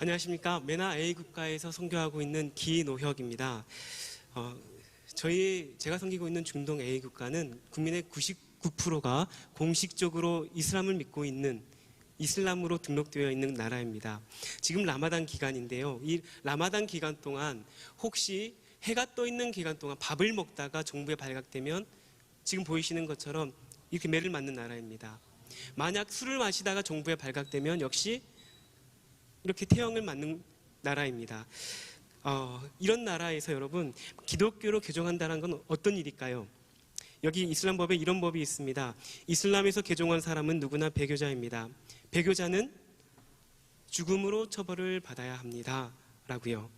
안녕하십니까. 메나 A국가에서 선교하고 있는 기노혁입니다. 제가 섬기고 있는 중동 A국가는 국민의 99%가 공식적으로 이슬람을 믿고 있는 이슬람으로 등록되어 있는 나라입니다. 지금 라마단 기간인데요. 이 라마단 기간 동안 혹시 해가 떠 있는 기간 동안 밥을 먹다가 정부에 발각되면 지금 보이시는 것처럼 이렇게 매를 맞는 나라입니다. 만약 술을 마시다가 정부에 발각되면 역시 이렇게 태형을 맞는 나라입니다. 이런 나라에서 여러분, 기독교로 개종한다는 건 어떤 일일까요? 여기 이슬람법에 이런 법이 있습니다. 이슬람에서 개종한 사람은 누구나 배교자입니다. 배교자는 죽음으로 처벌을 받아야 합니다. 라고요.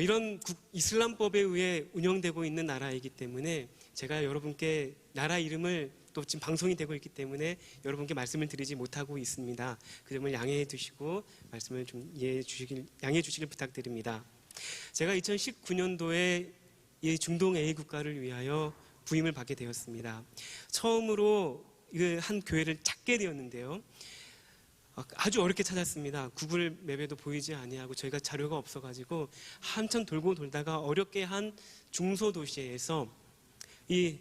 이런 이슬람법에 의해 운영되고 있는 나라이기 때문에 제가 여러분께 나라 이름을 또 지금 방송이 되고 있기 때문에 여러분께 말씀을 드리지 못하고 있습니다. 그 점을 양해해 주시고 말씀을 좀 양해해 주시길 부탁드립니다. 제가 2019년도에 이 중동 A 국가를 위하여 부임을 받게 되었습니다. 처음으로 한 교회를 찾게 되었는데요. 아주 어렵게 찾았습니다. 구글 맵에도 보이지 아니하고 저희가 자료가 없어가지고 한참 돌고 돌다가 어렵게 한 중소도시에서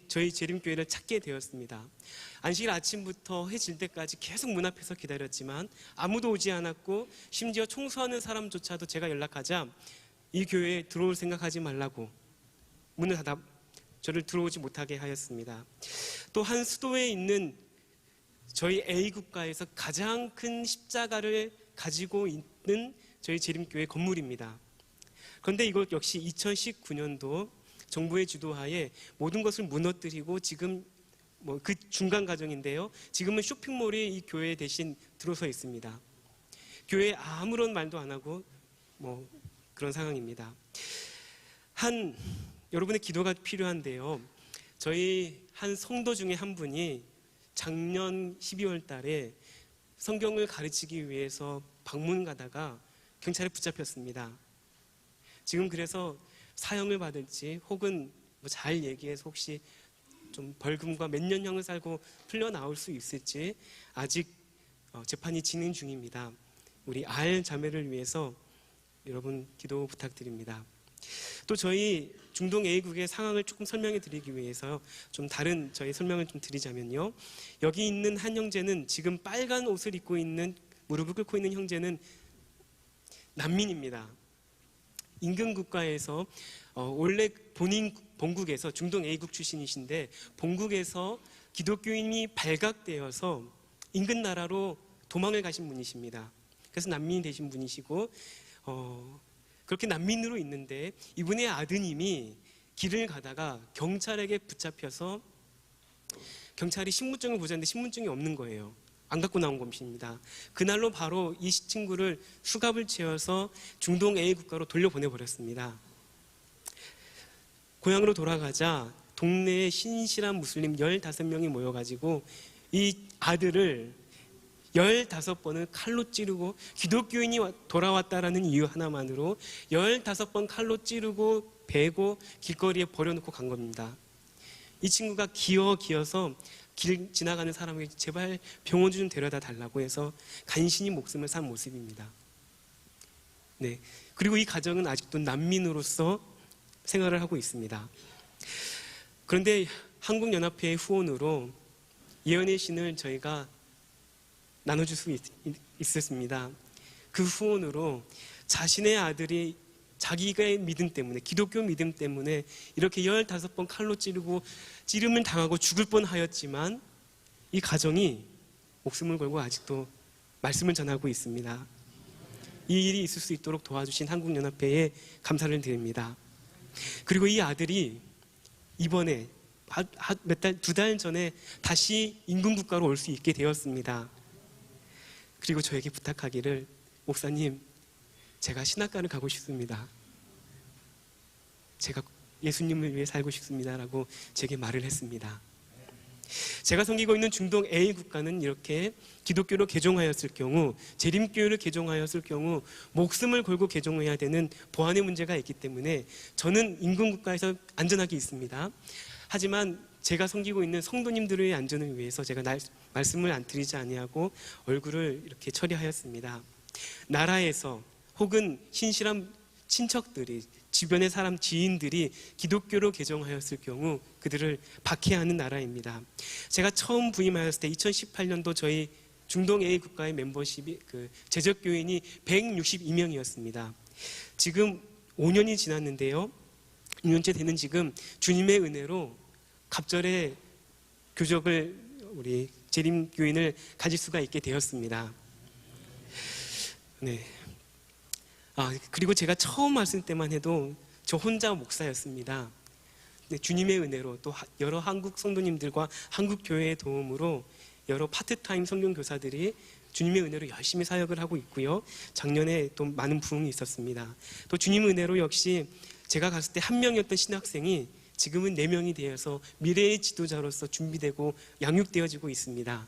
저희 재림교회를 찾게 되었습니다. 안식일 아침부터 해질 때까지 계속 문 앞에서 기다렸지만 아무도 오지 않았고 심지어 청소하는 사람조차도 제가 연락하자 이 교회에 들어올 생각하지 말라고 문을 닫아 저를 들어오지 못하게 하였습니다. 또 한 수도에 있는 저희 A국가에서 가장 큰 십자가를 가지고 있는 저희 재림교회 건물입니다. 그런데 이것 역시 2019년도 정부의 주도하에 모든 것을 무너뜨리고 지금 그 중간 과정인데요. 지금은 쇼핑몰이 이 교회 대신 들어서 있습니다. 교회에 아무런 말도 안 하고 그런 상황입니다. 여러분의 기도가 필요한데요. 저희 한 성도 중에 한 분이 작년 12월 달에 성경을 가르치기 위해서 방문 가다가 경찰에 붙잡혔습니다. 지금 그래서 사형을 받을지 혹은 잘 얘기해서 혹시 좀 벌금과 몇 년형을 살고 풀려 나올 수 있을지 아직 재판이 진행 중입니다. 우리 알 자매를 위해서 여러분 기도 부탁드립니다. 또 저희 중동 A국의 상황을 조금 설명해 드리기 위해서 좀 다른 저희 설명을 좀 드리자면요. 여기 있는 한 형제는 지금 빨간 옷을 입고 있는 무릎을 꿇고 있는 형제는 난민입니다. 인근 국가에서 원래 본인 본국에서 중동 A국 출신이신데 본국에서 기독교인이 발각되어서 인근 나라로 도망을 가신 분이십니다. 그래서 난민이 되신 분이시고 그렇게 난민으로 있는데 이분의 아드님이 길을 가다가 경찰에게 붙잡혀서 경찰이 신분증을 보자는데 신분증이 없는 거예요. 안 갖고 나온 것입니다. 그날로 바로 이 친구를 수갑을 채워서 중동 A 국가로 돌려보내버렸습니다. 고향으로 돌아가자 동네에 신실한 무슬림 15명이 모여가지고 이 아들을 15번을 칼로 찌르고 기독교인이 돌아왔다라는 이유 하나만으로 15번 칼로 찌르고 베고 길거리에 버려놓고 간 겁니다. 이 친구가 기어서 길 지나가는 사람에게 제발 병원 좀 데려다 달라고 해서 간신히 목숨을 산 모습입니다. 네. 그리고 이 가정은 아직도 난민으로서 생활을 하고 있습니다. 그런데 한국연합회의 후원으로 예언의 신을 저희가 나눠줄 수 있었습니다. 그 후원으로 자신의 아들이 자기의 믿음 때문에 기독교 믿음 때문에 이렇게 15번 칼로 찌르고 찌름을 당하고 죽을 뻔하였지만 이 가정이 목숨을 걸고 아직도 말씀을 전하고 있습니다. 이 일이 있을 수 있도록 도와주신 한국연합회에 감사를 드립니다. 그리고 이 아들이 이번에 두 달 전에 다시 인근국가로 올 수 있게 되었습니다. 그리고 저에게 부탁하기를 목사님, 제가 신학과를 가고 싶습니다. 제가 예수님을 위해 살고 싶습니다라고 제게 말을 했습니다. 제가 섬기고 있는 중동 A 국가는 이렇게 기독교로 개종하였을 경우, 재림교회를 개종하였을 경우 목숨을 걸고 개종해야 되는 보안의 문제가 있기 때문에 저는 인근 국가에서 안전하게 있습니다. 하지만 제가 섬기고 있는 성도님들의 안전을 위해서 제가 말씀을 안 드리지 아니하고 얼굴을 이렇게 처리하였습니다. 나라에서 혹은 신실한 친척들이, 주변의 사람, 지인들이 기독교로 개종하였을 경우 그들을 박해하는 나라입니다. 제가 처음 부임하였을 때 2018년도 저희 중동 A 국가의 멤버십이 제적교인이 162명이었습니다. 지금 5년이 지났는데요. 6년째 되는 지금 주님의 은혜로 갑절의 교적을 우리 재림교인을 가질 수가 있게 되었습니다. 네. 그리고 제가 처음 왔을 때만 해도 저 혼자 목사였습니다. 네, 주님의 은혜로 또 여러 한국 성도님들과 한국 교회의 도움으로 여러 파트타임 성경교사들이 주님의 은혜로 열심히 사역을 하고 있고요. 작년에 또 많은 부흥이 있었습니다. 또 주님의 은혜로 역시 제가 갔을 때 1명이었던 신학생이 지금은 4명이 되어서 미래의 지도자로서 준비되고 양육되어지고 있습니다.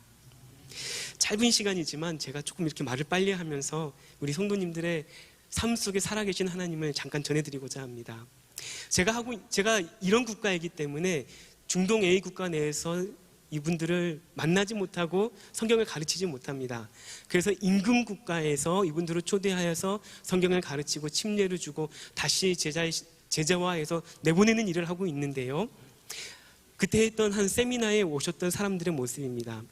짧은 시간이지만 제가 조금 이렇게 말을 빨리 하면서 우리 성도님들의 삶 속에 살아계신 하나님을 잠깐 전해드리고자 합니다. 제가 이런 국가이기 때문에 중동 A 국가 내에서 이분들을 만나지 못하고 성경을 가르치지 못합니다. 그래서 임금 국가에서 이분들을 초대하여서 성경을 가르치고 침례를 주고 다시 제자화해서 내보내는 일을 하고 있는데요. 그때 했던 한 세미나에 오셨던 사람들의 모습입니다.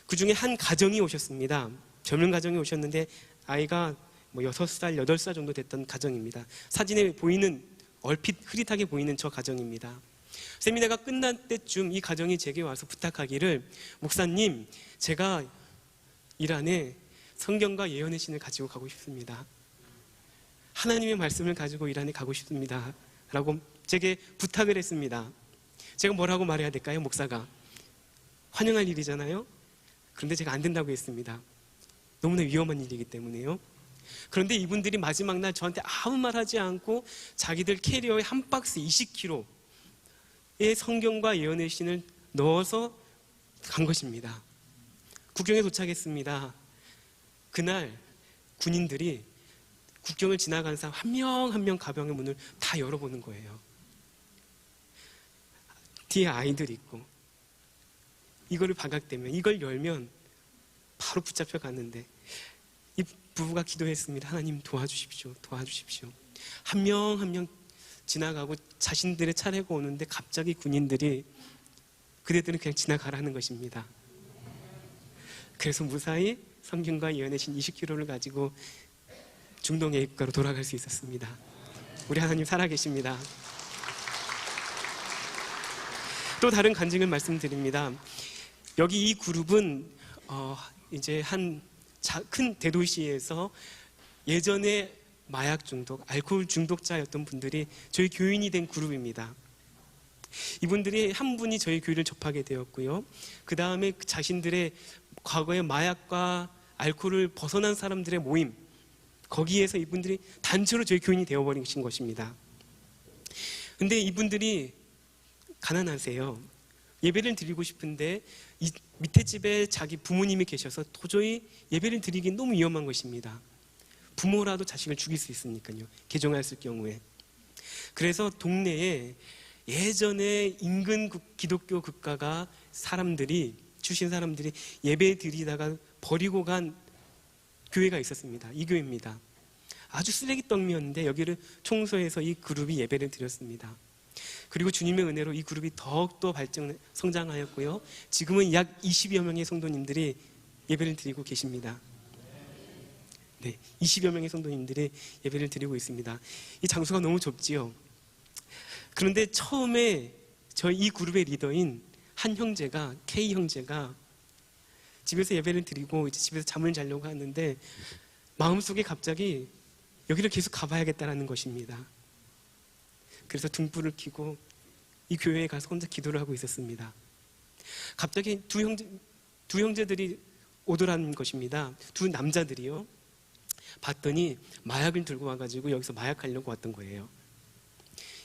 그 중에 한 가정이 오셨습니다. 젊은 가정이 오셨는데 아이가 6살, 8살 정도 됐던 가정입니다. 사진에 보이는 얼핏 흐릿하게 보이는 저 가정입니다. 세미나가 끝날 때쯤 이 가정이 제게 와서 부탁하기를, 목사님, 제가 일 안에 성경과 예언의 신을 가지고 가고 싶습니다. 하나님의 말씀을 가지고 일 안에 가고 싶습니다. 라고 제게 부탁을 했습니다. 제가 뭐라고 말해야 될까요? 목사가 환영할 일이잖아요. 그런데 제가 안 된다고 했습니다. 너무나 위험한 일이기 때문에요. 그런데 이분들이 마지막 날 저한테 아무 말 하지 않고 자기들 캐리어에 한 박스 20kg의 성경과 예언의 신을 넣어서 간 것입니다. 국경에 도착했습니다. 그날 군인들이 국경을 지나가는 사람 한 명 한 명 가방의 문을 다 열어보는 거예요. 뒤에 아이들이 있고, 이거를 발각되면, 이걸 열면 바로 붙잡혀 갔는데 이 부부가 기도했습니다. 하나님 도와주십시오. 도와주십시오. 한 명 한 명 지나가고 자신들의 차례가 오는데 갑자기 군인들이 그대들은 그냥 지나가라는 것입니다. 그래서 무사히 성경과 예언의 신 20kg를 가지고 중동 A 국가로 돌아갈 수 있었습니다. 우리 하나님 살아계십니다. 또 다른 간증을 말씀드립니다. 여기 이 그룹은 이제 한 큰 대도시에서 예전에 마약 중독, 알코올 중독자였던 분들이 저희 교인이 된 그룹입니다. 이분들이 한 분이 저희 교회를 접하게 되었고요. 그 다음에 자신들의 과거의 마약과 알코올을 벗어난 사람들의 모임, 거기에서 이분들이 단체로 저희 교인이 되어버린 것입니다. 근데 이분들이 가난하세요. 예배를 드리고 싶은데 이 밑에 집에 자기 부모님이 계셔서 도저히 예배를 드리기 너무 위험한 것입니다. 부모라도 자식을 죽일 수 있으니까요. 개종하였을 경우에. 그래서 동네에 예전에 인근 기독교 국가가 주신 사람들이 예배 드리다가 버리고 간 교회가 있었습니다. 이 교회입니다. 아주 쓰레기덩이였는데 여기를 청소해서 이 그룹이 예배를 드렸습니다. 그리고 주님의 은혜로 이 그룹이 더욱더 성장하였고요. 지금은 약 20여 명의 성도님들이 예배를 드리고 계십니다. 네, 20여 명의 성도님들이 예배를 드리고 있습니다. 이 장소가 너무 좁지요. 그런데 처음에 저희 이 그룹의 리더인 한 형제가, K 형제가 집에서 예배를 드리고 이제 집에서 잠을 자려고 하는데 마음속에 갑자기 여기를 계속 가봐야겠다라는 것입니다. 그래서 등불을 켜고 이 교회에 가서 혼자 기도를 하고 있었습니다. 갑자기 두 형제들이 오더라는 것입니다. 두 남자들이요. 봤더니 마약을 들고 와가지고 여기서 마약하려고 왔던 거예요.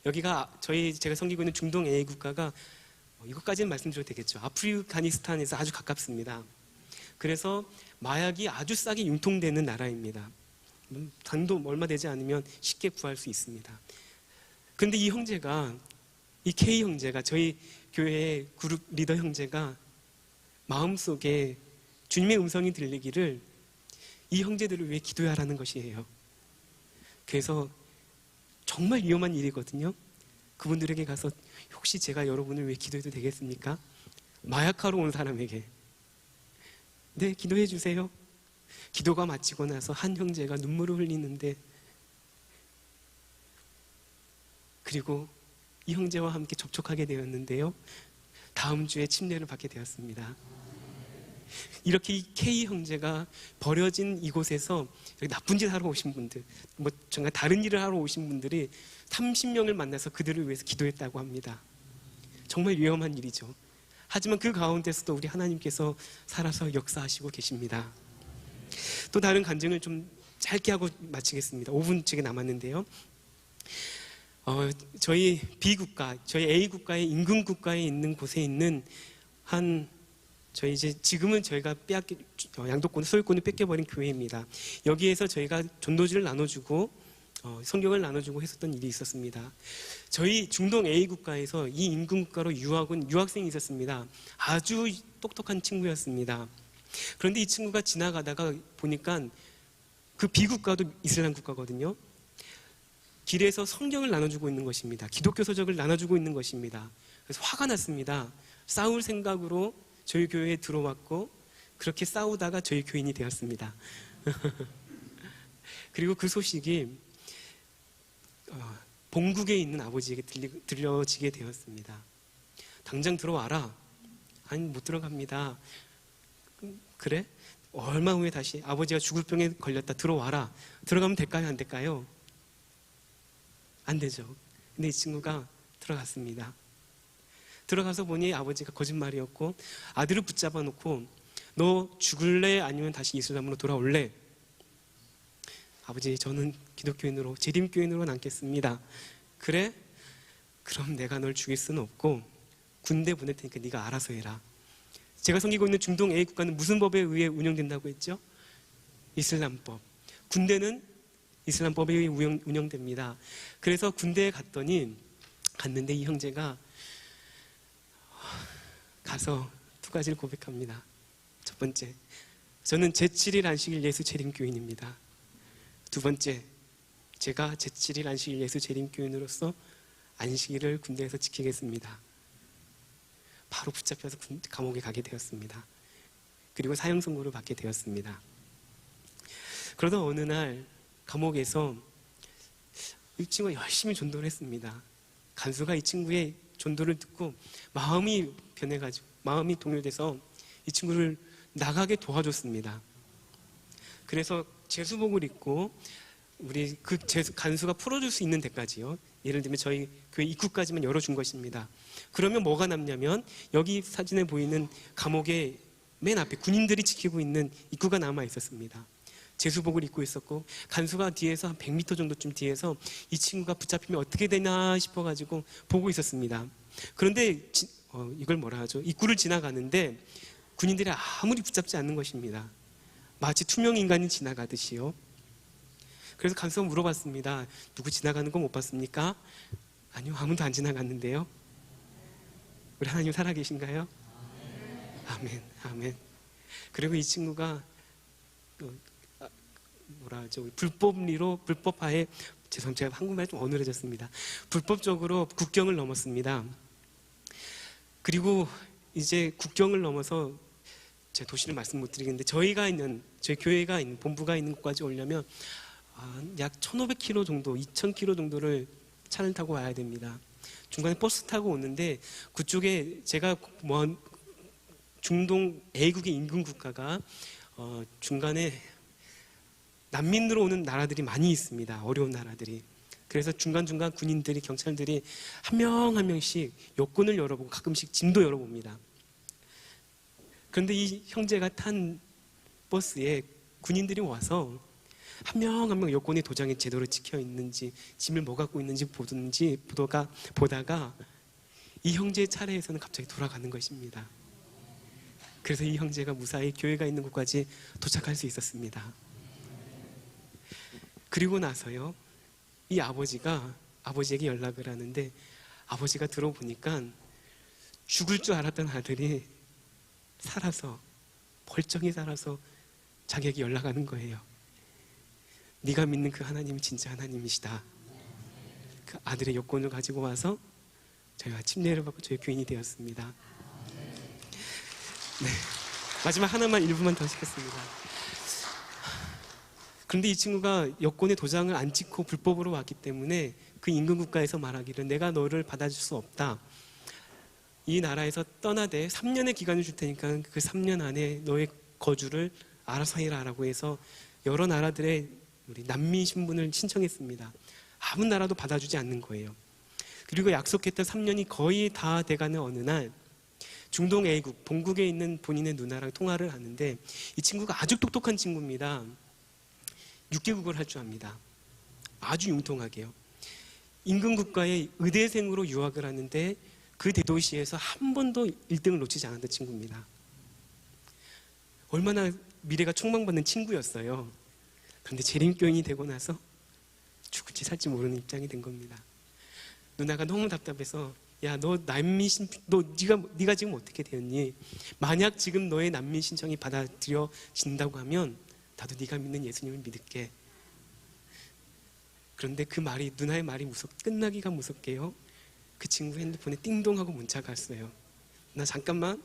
여기가 제가 섬기고 있는 중동 A 국가가 이것까지는 말씀드려도 되겠죠. 아프가니스탄에서 아주 가깝습니다. 그래서 마약이 아주 싸게 융통되는 나라입니다. 돈도 얼마 되지 않으면 쉽게 구할 수 있습니다. 그런데 이 K 형제가, 저희 교회의 그룹 리더 형제가 마음속에 주님의 음성이 들리기를 이 형제들을 위해 기도하라는 것이에요. 그래서 정말 위험한 일이거든요. 그분들에게 가서 혹시 제가 여러분을 위해 기도해도 되겠습니까? 마약하러 온 사람에게 네, 기도해 주세요. 기도가 마치고 나서 한 형제가 눈물을 흘리는데, 그리고 이 형제와 함께 접촉하게 되었는데요, 다음 주에 침례를 받게 되었습니다. 이렇게 이 K 형제가 버려진 이곳에서 나쁜 짓 하러 오신 분들, 정말 다른 일을 하러 오신 분들이 30명을 만나서 그들을 위해서 기도했다고 합니다. 정말 위험한 일이죠. 하지만 그 가운데서도 우리 하나님께서 살아서 역사하시고 계십니다. 또 다른 간증을 좀 짧게 하고 마치겠습니다. 5분쯤 남았는데요. 저희 B국가, 저희 A국가의 인근 국가에 있는 곳에 있는 저희 지금은 저희가 양도권, 소유권을 뺏겨버린 교회입니다. 여기에서 저희가 전도지를 나눠주고 성경을 나눠주고 했었던 일이 있었습니다. 저희 중동 A국가에서 이 인근 국가로 유학 온 유학생이 있었습니다. 아주 똑똑한 친구였습니다. 그런데 이 친구가 지나가다가 보니까 그 B국가도 이슬람 국가거든요. 길에서 성경을 나눠주고 있는 것입니다. 기독교 서적을 나눠주고 있는 것입니다. 그래서 화가 났습니다. 싸울 생각으로 저희 교회에 들어왔고, 그렇게 싸우다가 저희 교인이 되었습니다. 그리고 그 소식이 본국에 있는 아버지에게 들려지게 되었습니다. 당장 들어와라. 아니, 못 들어갑니다. 그래? 얼마 후에 다시 아버지가 죽을 병에 걸렸다, 들어와라. 들어가면 될까요, 안 될까요? 안 되죠. 근데 이 친구가 들어갔습니다. 들어가서 보니 아버지가 거짓말이었고, 아들을 붙잡아 놓고 너 죽을래? 아니면 다시 이슬람으로 돌아올래? 아버지, 저는 기독교인으로, 재림교인으로 남겠습니다. 그래? 그럼 내가 널 죽일 수는 없고 군대 보낼 테니까 네가 알아서 해라. 제가 섬기고 있는 중동 A 국가는 무슨 법에 의해 운영된다고 했죠? 이슬람법. 군대는 이슬람법에 의해 운영됩니다. 그래서 군대에 갔는데 이 형제가 가서 두 가지를 고백합니다. 첫 번째, 저는 제7일 안식일 예수 재림교인입니다. 두 번째, 제가 제7일 안식일 예수 재림교인으로서 안식일을 군대에서 지키겠습니다. 바로 붙잡혀서 감옥에 가게 되었습니다. 그리고 사형 선고를 받게 되었습니다. 그러다 어느 날 감옥에서 이 친구가 열심히 전도를 했습니다. 간수가 이 친구의 전도를 듣고 마음이 변해가지고, 마음이 동요돼서 이 친구를 나가게 도와줬습니다. 그래서 제수복을 입고 우리 그 간수가 풀어줄 수 있는 데까지요, 예를 들면 저희 교회 입구까지만 열어준 것입니다. 그러면 뭐가 남냐면 여기 사진에 보이는 감옥의 맨 앞에 군인들이 지키고 있는 입구가 남아 있었습니다. 제수복을 입고 있었고, 간수가 뒤에서 한 100m 정도쯤 뒤에서 이 친구가 붙잡히면 어떻게 되나 싶어가지고 보고 있었습니다. 그런데 이걸 뭐라 하죠? 입구를 지나가는데 군인들이 아무리 붙잡지 않는 것입니다. 마치 투명 인간이 지나가듯이요. 그래서 간수가 물어봤습니다. 누구 지나가는 거 못 봤습니까? 아니요, 아무도 안 지나갔는데요. 우리 하나님 살아계신가요? 아멘, 아멘. 그리고 이 친구가 불법하에, 죄송합니다, 제가 한국말이 좀 어눌해졌습니다. 불법적으로 국경을 넘었습니다. 그리고 이제 국경을 넘어서 제 도시를 말씀 못 드리겠는데, 저희 교회가 있는, 본부가 있는 곳까지 오려면 약 1,500km 정도, 2,000km 정도를 차를 타고 와야 됩니다. 중간에 버스 타고 오는데, 그쪽에 제가 중동 A국의 인근 국가가 중간에 난민으로 오는 나라들이 많이 있습니다. 어려운 나라들이. 그래서 중간중간 군인들이, 경찰들이 한 명 한 명씩 여권을 열어보고 가끔씩 짐도 열어봅니다. 그런데 이 형제가 탄 버스에 군인들이 와서 한 명 한 명 여권이 도장이 제대로 찍혀 있는지, 짐을 뭐 갖고 있는지 보다가 이 형제의 차례에서는 갑자기 돌아가는 것입니다. 그래서 이 형제가 무사히 교회가 있는 곳까지 도착할 수 있었습니다. 그리고 나서요, 이 아버지에게 연락을 하는데, 아버지가 들어보니까 죽을 줄 알았던 아들이 멀쩡히 살아서 자기에게 연락하는 거예요. 네가 믿는 그 하나님이 진짜 하나님이시다. 그 아들의 여권을 가지고 와서 저희가 침례를 받고 저희 교인이 되었습니다. 네, 마지막 하나만 일부만 더 시켰습니다. 그런데 이 친구가 여권의 도장을 안 찍고 불법으로 왔기 때문에 그 인근 국가에서 말하기를 내가 너를 받아줄 수 없다. 이 나라에서 떠나되 3년의 기간을 줄 테니까 그 3년 안에 너의 거주를 알아서 해라라고 해서 여러 나라들의 우리 난민 신분을 신청했습니다. 아무 나라도 받아주지 않는 거예요. 그리고 약속했던 3년이 거의 다 돼가는 어느 날 중동 A국 본국에 있는 본인의 누나랑 통화를 하는데 이 친구가 아주 똑똑한 친구입니다. 6개국어를 할 줄 압니다. 아주 융통하게요. 인근 국가에 의대생으로 유학을 하는데 그 대도시에서 한 번도 1등을 놓치지 않았던 친구입니다. 얼마나 미래가 촉망받는 친구였어요. 그런데 재림교인이 되고 나서 죽을지 살지 모르는 입장이 된 겁니다. 누나가 너무 답답해서 야, 너 난민 신청, 네가 지금 어떻게 되었니? 만약 지금 너의 난민 신청이 받아들여진다고 하면 나도 네가 믿는 예수님을 믿을게. 그런데 그 말이 누나의 말이 끝나기가 무섭게요. 그 친구 핸드폰에 띵동하고 문자가 왔어요. 나 잠깐만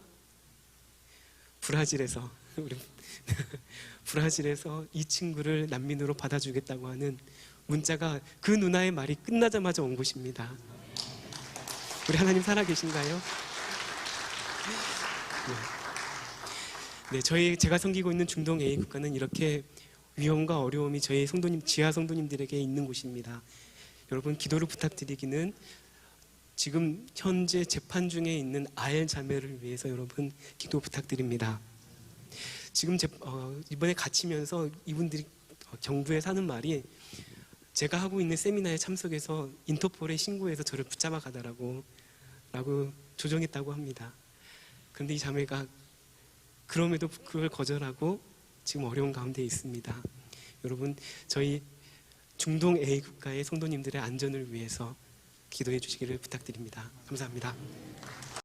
브라질에서 이 친구를 난민으로 받아주겠다고 하는 문자가 그 누나의 말이 끝나자마자 온 것입니다. 우리 하나님 살아계신가요? 네, 제가 섬기고 있는 중동 A 국가는 이렇게 위험과 어려움이 저희 지하 성도님들에게 있는 곳입니다. 여러분 기도를 부탁드리기는 지금 현재 재판 중에 있는 아엘 자매를 위해서 여러분 기도 부탁드립니다. 지금 이번에 갇히면서 이분들이 경부에 사는 말이 제가 하고 있는 세미나에 참석해서 인터폴에 신고해서 저를 붙잡아 가더라고 라고 조정했다고 합니다. 그런데 이 자매가 그럼에도 그걸 거절하고 지금 어려운 가운데 있습니다. 여러분 저희 중동 A 국가의 성도님들의 안전을 위해서 기도해 주시기를 부탁드립니다. 감사합니다.